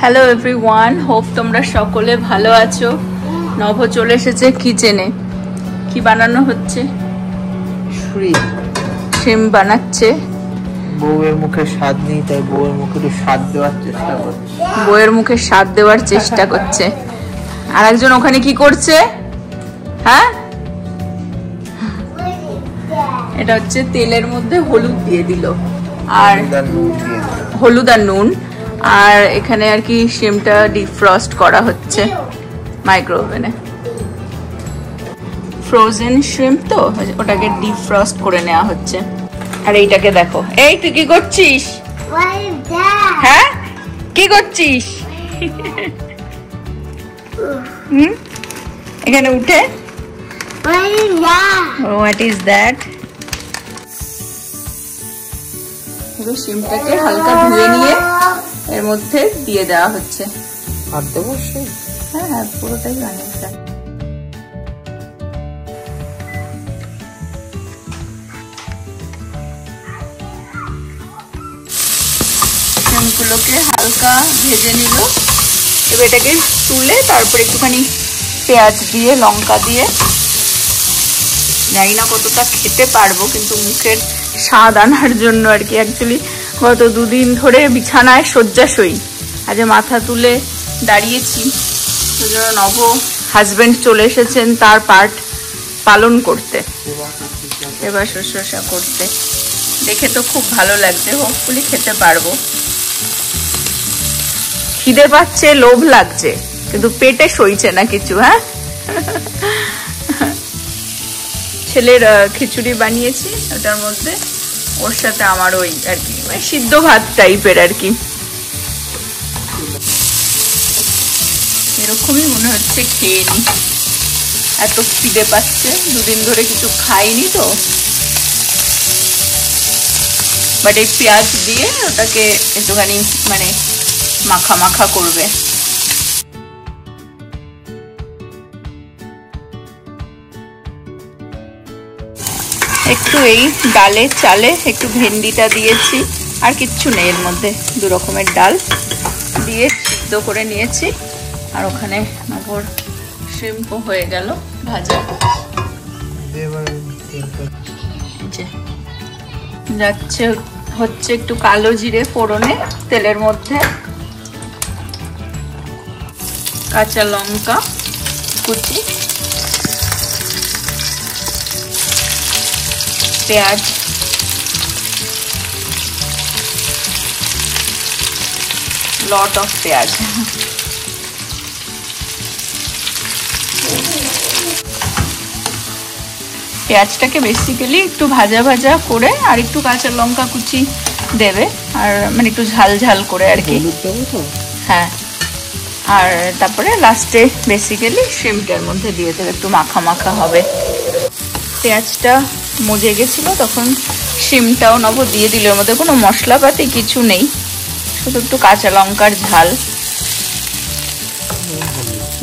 Hello everyone, hope তোমরা সকলে ভালো আছো। নভ চলে এসেছে কিচেনে। কি বানানো হচ্ছে? শিম বানাচ্ছে। বউয়ের মুখে স্বাদ নেই, তাই বউয়ের মুখে একটু স্বাদ দেওয়ার চেষ্টা করছে। বউয়ের মুখে স্বাদ দেওয়ার চেষ্টা করছে। আর একজন ওখানে কি করছে? হ্যাঁ, এটা হচ্ছে তেলের মধ্যে হলুদ দিয়ে দিল, আর হলুদ আর নুন। আর এখানে আর কি শিমটা ডিফ্রস্ট করা হচ্ছে মাইক্রো ওভেনে। ফ্রোজেন শ্রিম্প তো, ওটাকে ডিফ্রস্ট করে নেওয়া হচ্ছে। আর এইটাকে দেখো, এই তুই কি করছিস? হ্যাঁ, কি করছিস? এখানে উঠে হোয়াট ইজ দ্যাট? শিমটাকে হালকা ধুয়ে নিয়ে এর মধ্যে দিয়ে দেওয়া হচ্ছে। আর দেবো? হ্যাঁ হ্যাঁ, পুরোটাই বানিয়েছে। শিমগুলোকে হালকা ভেজে নিল। এবার এটাকে তুলে তারপর একটুখানি পেঁয়াজ দিয়ে, লঙ্কা দিয়ে, জানি না কতটা খেতে পারবো, কিন্তু মুখের স্বাদ আনার জন্য আর কি। অ্যাকচুয়ালি গত দুদিন ধরে বিছানায় শয্যাশয়ী, আজ মাথা তুলে দাঁড়িয়েছি। সেজন্য নভ হাজবেন্ড চলে এসেছেন তার পার্ট পালন করতে, এবার শুশ্রূষা করতে। দেখে তো খুব ভালো লাগছে, হোপফুলি খেতে পারবো। খিদে পাচ্ছে, লোভ লাগছে, কিন্তু পেটে সইছে না কিছু। হ্যাঁ, ছেলের খিচুড়ি বানিয়েছি, ওটার মধ্যে ওর সাথে আমার ওই আর কি সিদ্ধ ভাত টাইপের আর কি। এরকমই মনে হচ্ছে খেয়ে নি, এত খিদে পাচ্ছে। দুদিন ধরে কিছু খাইনি তো। বাট এই পেঁয়াজ দিয়ে ওটাকে একটুখানি মানে মাখা মাখা করবে। একটু এই ডালে চালে একটু ভেন্ডিটা দিয়েছি, আর কিচ্ছু নেই এর মধ্যে। দু রকমের ডাল দিয়ে সিদ্ধ করে নিয়েছি। আর ওখানে নভর শিম্পও হয়ে গেল ভাজা। যাচ্ছে হচ্ছে একটু কালো জিরে ফোড়নে তেলের মধ্যে, কাঁচা লঙ্কা কুচি, পেঁয়াজ, লট অফ পেঁয়াজ। পেঁয়াজটাকে বেসিক্যালি একটু ভাজা ভাজা করে আর একটু কাঁচা লঙ্কা কুচি দেবে, আর মানে একটু ঝাল ঝাল করে আর কি। হ্যাঁ, আর তারপরে লাস্টে বেসিক্যালি শিমটার মধ্যে দিয়ে দেবে, একটু মাখা মাখা হবে। পেঁয়াজটা মজে গেছিল, তখন শিমটাও নব দিয়ে দিল। এর মধ্যে কোনো মশলাপাতি কিছু নেই, শুধু একটু কাঁচা লঙ্কার ঝাল,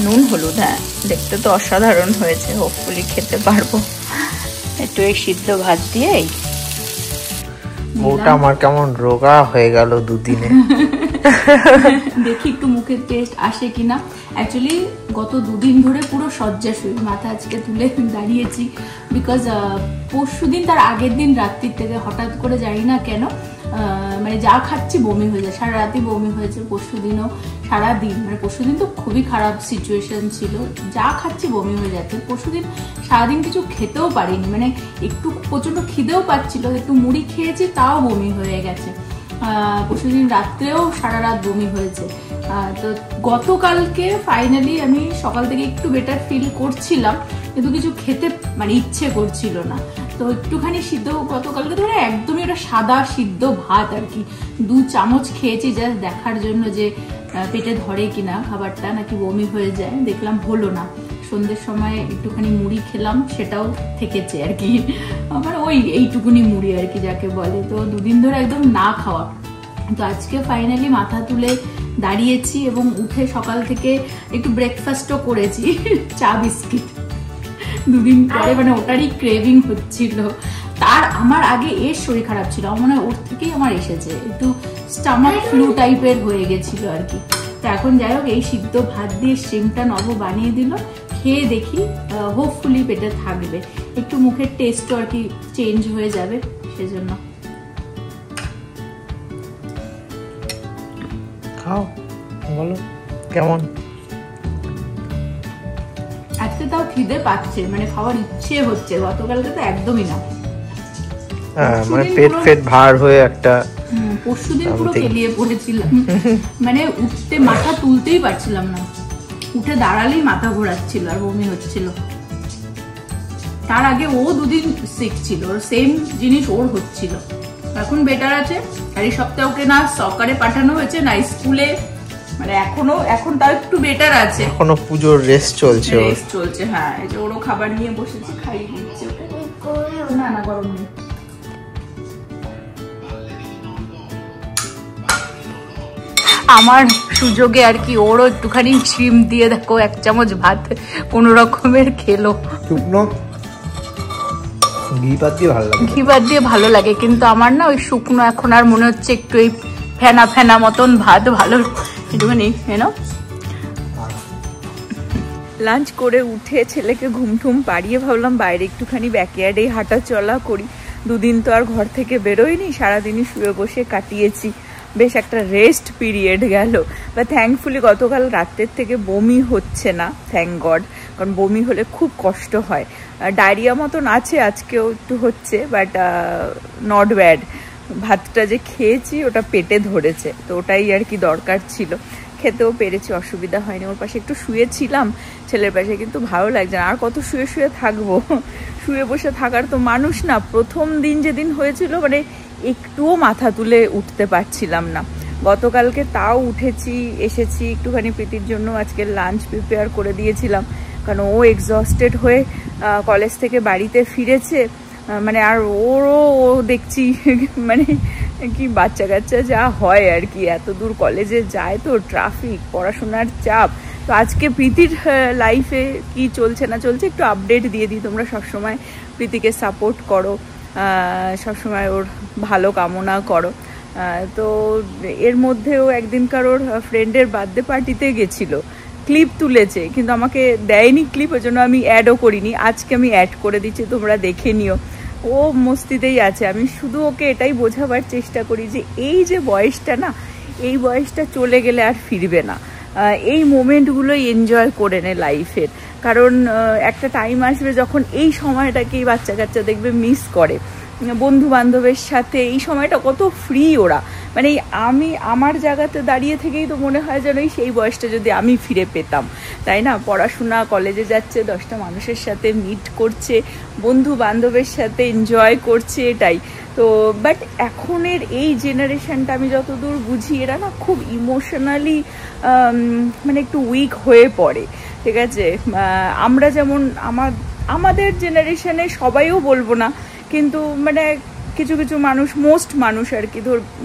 নুন হলুদ। হ্যাঁ, দেখতে তো অসাধারণ হয়েছে, হোপফুলি খেতে পারবো। একটু এই সিদ্ধ ভাত দিয়ে ওটা আমার কেমন রোগা হয়ে গেল দুদিনে। দেখি একটু মুখের টেস্ট আসে কিনা। অ্যাকচুয়ালি গত দুদিন ধরে পুরো শয্যাশয়ী, মাথা আজকে তুলে দাঁড়িয়েছি। বিকজ পরশুদিন তার আগের দিন রাত্রির থেকে হঠাৎ করে জানি না কেন মানে যা খাচ্ছি বমি হয়ে যায়। সারা রাতই বমি হয়েছে। পরশুদিনও সারাদিন, মানে পরশুদিন তো খুবই খারাপ সিচুয়েশন ছিল, যা খাচ্ছি বমি হয়ে যাচ্ছে। পরশুদিন সারাদিন কিছু খেতেও পারিনি, মানে একটু প্রচন্ড খিদেও পাচ্ছিল, একটু মুড়ি খেয়েছি তাও বমি হয়ে গেছে। পরশুদিন রাত্রেও সারা রাত বমি হয়েছে। তো গতকালকে ফাইনালি আমি সকাল থেকে একটু বেটার ফিল করছিলাম, কিন্তু কিছু খেতে মানে ইচ্ছে করছিল না। তো একটুখানি সিদ্ধ, গতকালকে ধরে একদমই ওটা সাদা সিদ্ধ ভাত আর কি 2 চামচ খেয়েছি, জাস্ট দেখার জন্য যে পেটে ধরে কিনা খাবারটা, নাকি বমি হয়ে যায়। দেখলাম হলো না। সন্ধ্যের সময় একটুখানি মুড়ি খেলাম, সেটাও থেকেছে আর কি, মানে ওই এইটুকুনি মুড়ি আর কি যাকে বলে। তো দুদিন ধরে একদম না খাওয়া। তো আজকে ফাইনালি মাথা তুলে দাঁড়িয়েছি, এবং উঠে সকাল থেকে একটু ব্রেকফাস্টও করেছি, চা বিস্কিট। দুদিন পরে মানে ওটারই ক্রেভিং হচ্ছিল। তার আমার আগে এর শরীর খারাপ ছিল, আমার মনে হয় ওর থেকেই আমার এসেছে, একটু স্টমাক ফ্লু টাইপের হয়ে গেছিল আর কি। তো এখন যাই হোক, এই সিদ্ধ ভাত দিয়ে স্ট্রিংটা নব বানিয়ে দিল, খেয়ে দেখি, হোপফুলি পেটে থাকবে, একটু মুখের টেস্টও আর কি চেঞ্জ হয়ে যাবে সেজন্য। খাও, বলো কেমন। আজকে তাও খিদে পাচ্ছে, মানে খাওয়ার ইচ্ছে হচ্ছে, গতকালকে তো একদমই না। মানে পেট ভার হয়ে একটা, পরশুদিন পুরো কেলিয়ে পড়েছিলাম, মানে উঠতে মাথা তুলতেই পারছিলাম না, উঠে দাঁড়ালেই মাথা ঘোরাচ্ছিল আর বমি হচ্ছিল। তার আগে ও 2 দিন সিক ছিল, ওর সেম জিনিস ওর হচ্ছিল, এখন বেটার আছে। আর এই সপ্তাহে ওকে না সকারে পাঠানো হয়েছে না স্কুলে, মানে এখন তাও একটু বেটার আছে। এখনো পুজোর রেস্ট চলছে। হ্যাঁ, এই যে ওরও খাবার নিয়ে বসেছি, খাইয়ে দিচ্ছি ওকে। না না, গরম নেই। আমার সুযোগে আর কি ওরও একটুখানি শিম দিয়ে দেখো 1 চামচ ভাত কোন রকমের খেলো। শুকনো ঘি ভাত দিয়ে ভালো লাগে, কিন্তু আমার না ওই শুকনো এখন আর মনে হচ্ছে একটু এই ফেনা ফেনা মতন ভাত ভালো, একটুখানি লাঞ্চ করে উঠে ছেলেকে ঘুমঠুম পাড়িয়ে ভাবলাম বাইরে একটুখানি ব্যাকইয়ার্ডে হাঁটা চলা করি। 2 দিন তো আর ঘর থেকে বেরোয়নি, সারাদিনই শুয়ে বসে কাটিয়েছি, বেশ একটা রেস্ট পিরিয়ড গেল। বা থ্যাঙ্কফুলি গতকাল রাতের থেকে বমি হচ্ছে না, থ্যাঙ্ক গড, কারণ বমি হলে খুব কষ্ট হয়। ডায়রিয়া মতন আছে, আজকেও একটু হচ্ছে, বাট নট ব্যাড। ভাতটা যে খেয়েছি ওটা পেটে ধরেছে, তো ওটাই আর কি দরকার ছিল, খেতেও পেরেছি, অসুবিধা হয়নি। ওর পাশে একটু শুয়েছিলাম ছেলের পাশে, কিন্তু ভালো লাগছে না, আর কত শুয়ে শুয়ে থাকবো, শুয়ে বসে থাকার তো মানুষ না। প্রথম দিন যেদিন হয়েছিল মানে একটুও মাথা তুলে উঠতে পারছিলাম না। গতকালকে তাও উঠেছি, এসেছি একটুখানি প্রীতির জন্য আজকে লাঞ্চ প্রিপেয়ার করে দিয়েছিলাম, কারণ ও এক্সস্টেড হয়ে কলেজ থেকে বাড়িতে ফিরেছে, মানে আর ও দেখছি মানে কি বাচ্চা কাচ্চা যা হয় আর কি, এত দূর কলেজে যায় তো, ট্রাফিক, পড়াশোনার চাপ। তো আজকে প্রীতির লাইফে কি চলছে না চলছে একটু আপডেট দিয়ে দিই, তোমরা সবসময় প্রীতিকে সাপোর্ট করো, সবসময় ওর ভালো কামনা করো। তো এর মধ্যেও একদিন কারোর ফ্রেন্ডের বার্থডে পার্টিতে গেছিলো, ক্লিপ তুলেছে, কিন্তু আমাকে দেয়নি ক্লিপ, ওই জন্য আমি অ্যাডও করিনি। আজকে আমি অ্যাড করে দিচ্ছি, তোমরা দেখে নিও। ও মস্তিতেই আছে, আমি শুধু ওকে এটাই বোঝাবার চেষ্টা করি যে এই যে বয়সটা না, এই বয়সটা চলে গেলে আর ফিরবে না, এই মোমেন্টগুলোই এনজয় করে নে লাইফের, কারণ একটা টাইম আসবে যখন এই সময়টাকেই বাচ্চা কাচ্চা দেখবে মিস করে, বন্ধু বান্ধবের সাথে এই সময়টা কত ফ্রি ওরা, মানে আমি আমার জায়গাতে দাঁড়িয়ে থেকেই তো মনে হয় যেন সেই বয়সটা যদি আমি ফিরে পেতাম, তাই না? পড়াশোনা, কলেজে যাচ্ছে, 10টা মানুষের সাথে মিট করছে, বন্ধু বান্ধবের সাথে এনজয় করছে, এটাই তো। বাট এখনের এই জেনারেশনটা আমি যতদূর বুঝি, এরা না খুব ইমোশনালি মানে একটু উইক হয়ে পড়ে, ঠিক আছে? আমরা যেমন আমাদের জেনারেশনে সবাইও বলবো না, কিন্তু মানে কিছু কিছু মানুষ, মোস্ট মানুষ আর কি,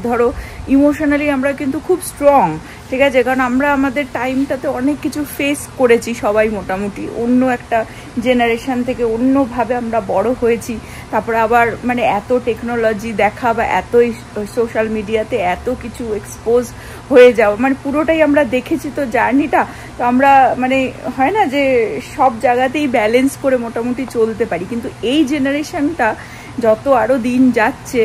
ধরো ইমোশনালি আমরা কিন্তু খুব স্ট্রং, ঠিক আছে? কারণ আমরা আমাদের টাইমটাতে অনেক কিছু ফেস করেছি সবাই, মোটামুটি অন্য একটা জেনারেশন থেকে অন্যভাবে আমরা বড় হয়েছি। তারপরে আবার মানে এত টেকনোলজি দেখা বা এত সোশ্যাল মিডিয়াতে এত কিছু এক্সপোজ হয়ে যাওয়া, মানে পুরোটাই আমরা দেখেছি তো জার্নিটা, তো আমরা মানে হয় না যে সব জায়গাতেই ব্যালেন্স করে মোটামুটি চলতে পারি। কিন্তু এই জেনারেশনটা যত আরও দিন যাচ্ছে,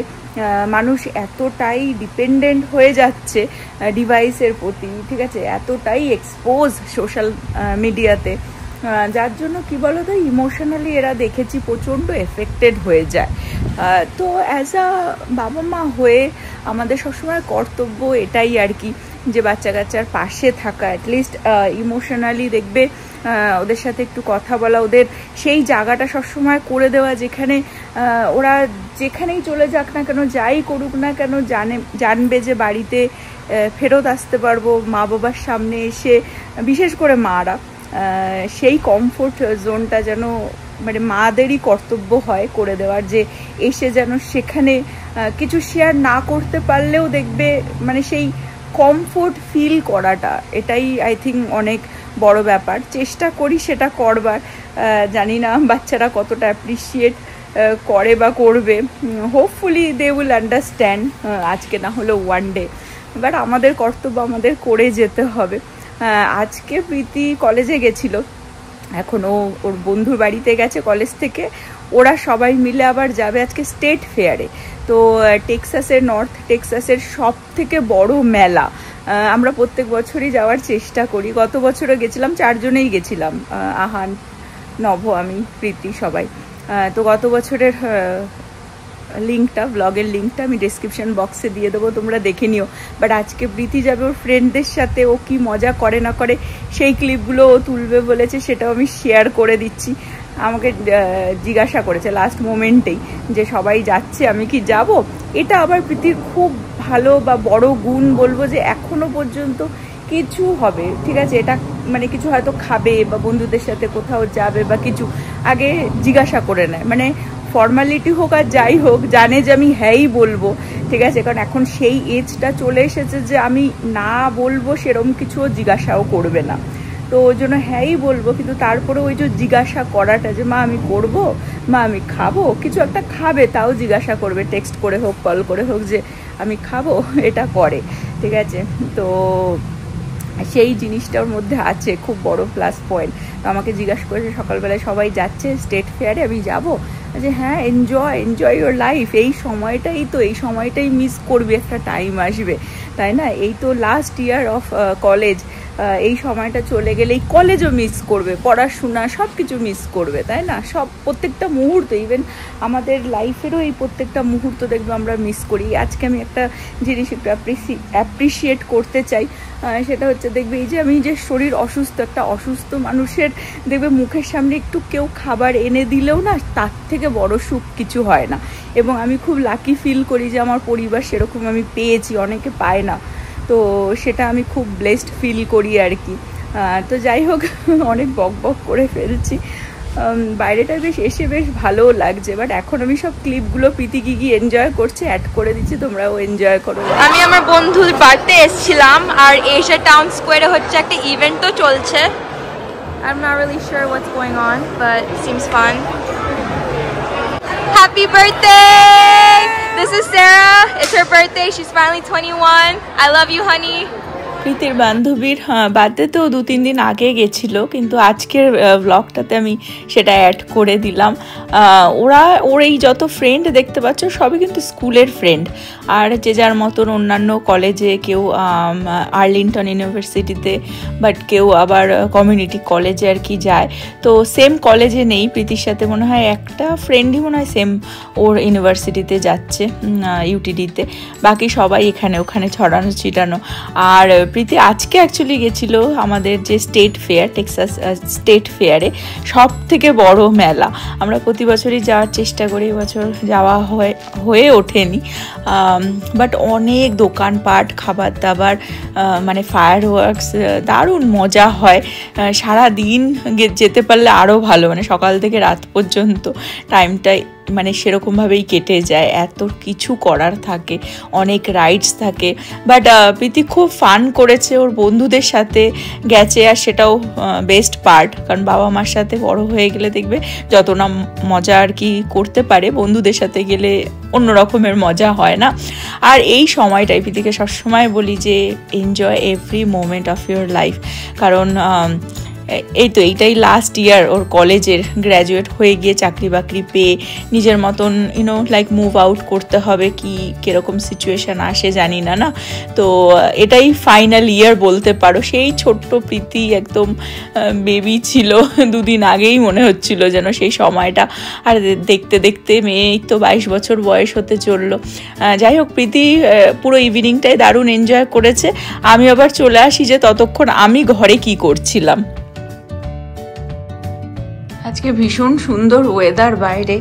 মানুষ এতটাই ডিপেন্ডেন্ট হয়ে যাচ্ছে ডিভাইসের প্রতি, ঠিক আছে? এতটাই এক্সপোজ সোশ্যাল মিডিয়াতে, যার জন্য কি বলো তো, ইমোশনালি এরা দেখেছি প্রচণ্ড এফেক্টেড হয়ে যায়। তো অ্যাজ আ বাবা মা হয়ে আমাদের সবসময় কর্তব্য এটাই আর কি, যে বাচ্চা কাচ্চার পাশে থাকা, অ্যাটলিস্ট ইমোশনালি দেখবে ওদের সাথে একটু কথা বলা, ওদের সেই জায়গাটা সবসময় করে দেওয়া যেখানে ওরা যেখানেই চলে যাক না কেন, যাই করুক না কেন, জানবে যে বাড়িতে ফেরত আসতে পারবো মা বাবার সামনে এসে, বিশেষ করে মারা, সেই কমফোর্ট জোনটা যেন মানে মাদেরই কর্তব্য হয় করে দেওয়ার, যে এসে যেন সেখানে কিছু শেয়ার না করতে পারলেও দেখবে মানে সেই কমফোর্ট ফিল করাটা, এটাই আই থিঙ্ক অনেক বড় ব্যাপার। চেষ্টা করি সেটা করবার, জানি না বাচ্চারা কতটা অ্যাপ্রিসিয়েট করে বা করবে, হোপফুলি দে উইল আন্ডারস্ট্যান্ড, আজকে না হলেও ওয়ান ডে। বাট আমাদের কর্তব্য আমাদের করে যেতে হবে। আজকে প্রীতি কলেজে গেছিল, এখন ওর বন্ধুর বাড়িতে গেছে কলেজ থেকে, ওরা সবাই মিলে আবার যাবে আজকে স্টেট ফেয়ারে। তো টেক্সাসের, নর্থ টেক্সাসের সব থেকে বড় মেলা, আমরা প্রত্যেক বছরই যাওয়ার চেষ্টা করি। গত বছরও গেছিলাম, 4 জনেই গেছিলাম, আহান, নভ, আমি, প্রীতি, সবাই। তো গত বছরের লিঙ্কটা, ব্লগের লিঙ্কটা আমি ডেসক্রিপশন বক্সে দিয়ে দেবো, তোমরা দেখে নিও। বাট আজকে প্রীতি যাবে ওর ফ্রেন্ডদের সাথে, ও কি মজা করে না করে সেই ক্লিপগুলো ও তুলবে বলেছে, সেটাও আমি শেয়ার করে দিচ্ছি। আমাকে জিজ্ঞাসা করেছে লাস্ট মোমেন্টেই যে সবাই যাচ্ছে, আমি কি যাব। এটা আবার প্রীতির খুব ভালো বা বড় গুণ বলবো, যে এখনো পর্যন্ত কিছু হবে, ঠিক আছে, এটা মানে কিছু হয়তো খাবে বা বন্ধুদের সাথে কোথাও যাবে বা কিছু, আগে জিজ্ঞাসা করে নেয়, মানে ফর্মালিটি হোক আর যাই হোক, জানে যে আমি হ্যাঁই বলবো, ঠিক আছে। কারণ এখন সেই এজটা চলে এসেছে যে আমি না বলবো সেরকম কিছু জিজ্ঞাসাও করবে না, তো ওই জন্য হ্যাঁই বলবো। কিন্তু তারপরে ওই যে জিজ্ঞাসা করাটা, যে মা আমি করব, মা আমি খাবো, কিছু একটা খাবে তাও জিজ্ঞাসা করবে, টেক্সট করে হোক, কল করে হোক, যে আমি খাবো, এটা করে, ঠিক আছে। তো সেই জিনিসটার মধ্যে আছে, খুব বড় প্লাস পয়েন্ট। তো আমাকে জিজ্ঞাসা করেছে সকালবেলায় সবাই যাচ্ছে স্টেট ফেয়ারে, আমি যাবো, যে হ্যাঁ, এনজয় ইউর লাইফ, এই সময়টাই মিস করবি, একটা টাইম আসবে, তাই না? এই তো লাস্ট ইয়ার অফ কলেজ, এই সময়টা চলে গেলে এই কলেজও মিস করবে, পড়াশোনা সব কিছু মিস করবে, তাই না? প্রত্যেকটা মুহূর্ত, ইভেন আমাদের লাইফেরও এই প্রত্যেকটা মুহূর্ত দেখবে আমরা মিস করি। আজকে আমি একটা জিনিস একটু অ্যাপ্রিসিয়েট করতে চাই, সেটা হচ্ছে দেখবে এই যে আমি যে শরীর অসুস্থ, একটা অসুস্থ মানুষের দেখবে মুখের সামনে একটু কেউ খাবার এনে দিলেও না, তার থেকে বড় সুখ কিছু হয় না। এবং আমি খুব লাকি ফিল করি যে আমার পরিবার সেরকম আমি পেয়েছি, অনেকে পায় না, তো সেটা আমি খুব ব্লেসড ফিল করি আর কি। তো যাই হোক, অনেক বক করে ফেলছি, বাইরেটা বেশ ভালোও লাগছে। বাট এখন আমি সব ক্লিপগুলো প্রীতি কি এনজয় করছে অ্যাড করে দিচ্ছি, তোমরাও এনজয় করো। আমি আমার বন্ধুর বার্থডে এসেছিলাম, আর এশিয়া টাউন স্কোয়ারে হচ্ছে একটা ইভেন্টও চলছে। I'm not really sure what's going on, but it seems fun. Happy birthday! This is Sarah. It's her birthday. She's finally 21. I love you, honey. প্রীতির বান্ধবীর বার্থডেতেও 2-3 দিন আগে গেছিলো, কিন্তু আজকের ব্লগটাতে আমি সেটা অ্যাড করে দিলাম। ওর এই যত ফ্রেন্ড দেখতে পাচ্ছ সবই কিন্তু স্কুলের ফ্রেন্ড, আর যে যার মতন অন্যান্য কলেজে, কেউ আর্লিংটন ইউনিভার্সিটিতে, বাট কেউ আবার কমিউনিটি কলেজে আর কি যায়। তো সেম কলেজে নেই, প্রীতির সাথে মনে হয় একটা ফ্রেন্ডই মনে হয় সেম ওর ইউনিভার্সিটিতে যাচ্ছে, ইউটিডিতে, বাকি সবাই এখানে ওখানে ছড়ানো ছিটানো। আর প্রীতি আজকে অ্যাকচুয়ালি গেছিলো আমাদের যে স্টেট ফেয়ার, টেক্সাস স্টেট ফেয়ারে, সব থেকে বড় মেলা। আমরা প্রতি বছরই যাওয়ার চেষ্টা করি, এবছর যাওয়া হয়ে ওঠেনি, বাট অনেক দোকানপাট, খাবার দাবার, মানে ফায়ার ওয়ার্কস, দারুণ মজা হয়। সারা দিন যেতে পারলে আরও ভালো, মানে সকাল থেকে রাত পর্যন্ত টাইমটাই মানে সেরকমভাবেই কেটে যায়, এত কিছু করার থাকে, অনেক রাইডস থাকে। বাট প্রীতি খুব ফান করেছে, ওর বন্ধুদের সাথে গেছে, আর সেটাও বেস্ট পার্ট, কারণ বাবা মার সাথে বড় হয়ে গেলে দেখবে যত না মজা আর কি করতে পারে, বন্ধুদের সাথে গেলে অন্য রকমের মজা হয় না। আর এই সময়টাই প্রীতিকে সবসময় বলি যে enjoy every moment of your life, কারণ এইটাই লাস্ট ইয়ার ওর কলেজের, গ্র্যাজুয়েট হয়ে গিয়ে চাকরি বাকরি পেয়ে নিজের মতন লাইক মুভ আউট করতে হবে, কিরকম সিচুয়েশান আসে জানি না, তো এটাই ফাইনাল ইয়ার বলতে পারো। সেই ছোট্ট প্রীতি একদম বেবি ছিল, 2 দিন আগেই মনে হচ্ছিল যেন সেই সময়টা, আর দেখতে দেখতে মেয়ে তো 22 বছর বয়স হতে চললো। যাই হোক, প্রীতি পুরো ইভিনিংটাই দারুণ এনজয় করেছে। আমি আবার চলে আসি যে ততক্ষণ আমি ঘরে কি করছিলাম। আজকে ভীষণ সুন্দর ওয়েদার বাইরে,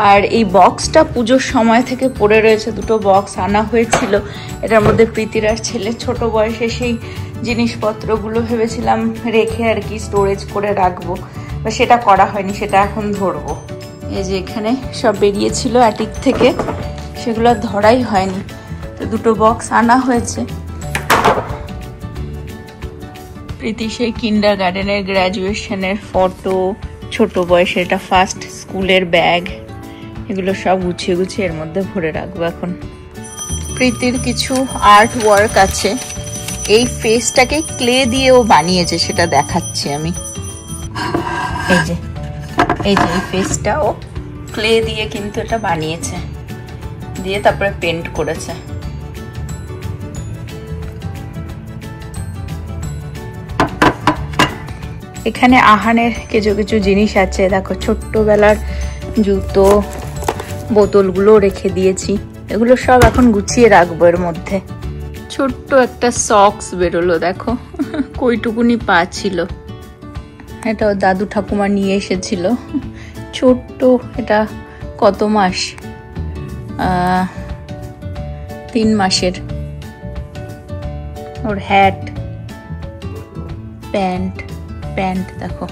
আর এই বক্সটা পুজোর সময় থেকে পড়ে রয়েছে, 2টো বক্স আনা হয়েছিল, এটার মধ্যে প্রীতির আর ছেলে ছোট বয়সে সেই জিনিসপত্রগুলো ভেবেছিলাম রেখে আর কি স্টোরেজ করে রাখবো, বা সেটা করা হয়নি, সেটা এখন ধরবো। এই যে এখানে সব বেরিয়েছিল অ্যাটিক থেকে, সেগুলো ধরাই হয়নি, তো 2টো বক্স আনা হয়েছে। প্রীতি সেই কিন্ডার গার্ডেনের গ্র্যাজুয়েশনের ফটো, ছোট বয়সে এটা ফার্স্ট স্কুলের ব্যাগ, এগুলো সব গুছিয়ে এর মধ্যে ভরে রাখবো এখন। প্রীতির কিছু আর্ট ওয়ার্ক আছে, এই ফেসটাকে ক্লে দিয়েও বানিয়েছে, সেটা দেখাচ্ছি আমি। এই যে এই ফেসটাও ক্লে দিয়ে কিন্তু এটা বানিয়েছে, দিয়ে তারপরে পেন্ট করেছে। এখানে আহানের কিছু কিছু জিনিস আছে, দেখো ছোট্টবেলার জুতো, বোতলগুলো রেখে দিয়েছি, এগুলো সব এখন গুছিয়ে রাখবো এর মধ্যে। ছোট্ট একটা সক্স বেরোলো, দেখো কইটুকুনি পা ছিল, এটা দাদু ঠাকুমা নিয়ে এসেছিল, ছোট্ট। এটা কত মাস, 3 মাসের। ওর হ্যাট, প্যান্ট দেখো,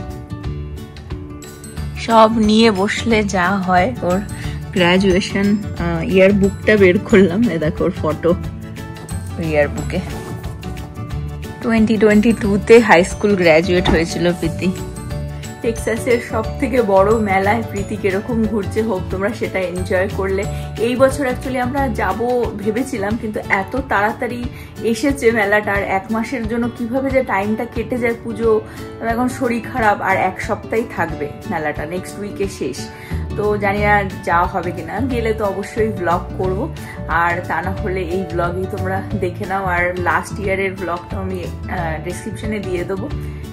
সব নিয়ে বসলে যা হয়। ওর গ্রাজুয়েশন ইয়ার বুকটা বের করলাম, এ দেখো ওর ফটো ইয়ার বুকে। 2022-তে হাই স্কুল গ্রাজুয়েট হয়েছিল প্রীতি। টেক্সাসের সব থেকে বড় মেলায় প্রীতি কিরকম ঘুরছে, হোক তোমরা সেটা এনজয় করলে। এই বছর অ্যাকচুয়ালি আমরা যাব ভেবেছিলাম, কিন্তু এত তাড়াতাড়ি এসেছে মেলাটার, 1 মাসের জন্য কিভাবে যে টাইমটা কেটে যায়। পুজো, এখন শরীর খারাপ, আর 1 সপ্তাহই থাকবে মেলাটা, নেক্সট উইকে শেষ। তো জানি না যাওয়া হবে কিনা, গেলে তো অবশ্যই ব্লগ করব, আর তা না হলে এই ব্লগই তোমরা দেখে নাও। আর লাস্ট ইয়ারের ব্লগটা আমি ডেসক্রিপশনে দিয়ে দেবো,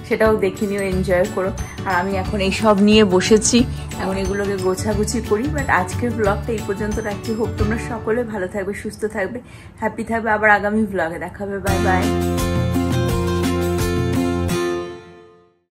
সেটাও দেখে নিও, এনজয় করো। আর আমি এখন এইসব নিয়ে বসেছি, এখন এগুলোকে গোছাগুছি করি। বাট আজকের ব্লগটা এই পর্যন্ত রাখছি। হোপ তোমরা সকলে ভালো থাকবে, সুস্থ থাকবে, হ্যাপি থাকবে। আবার আগামী ব্লগে দেখাবে। Bye bye.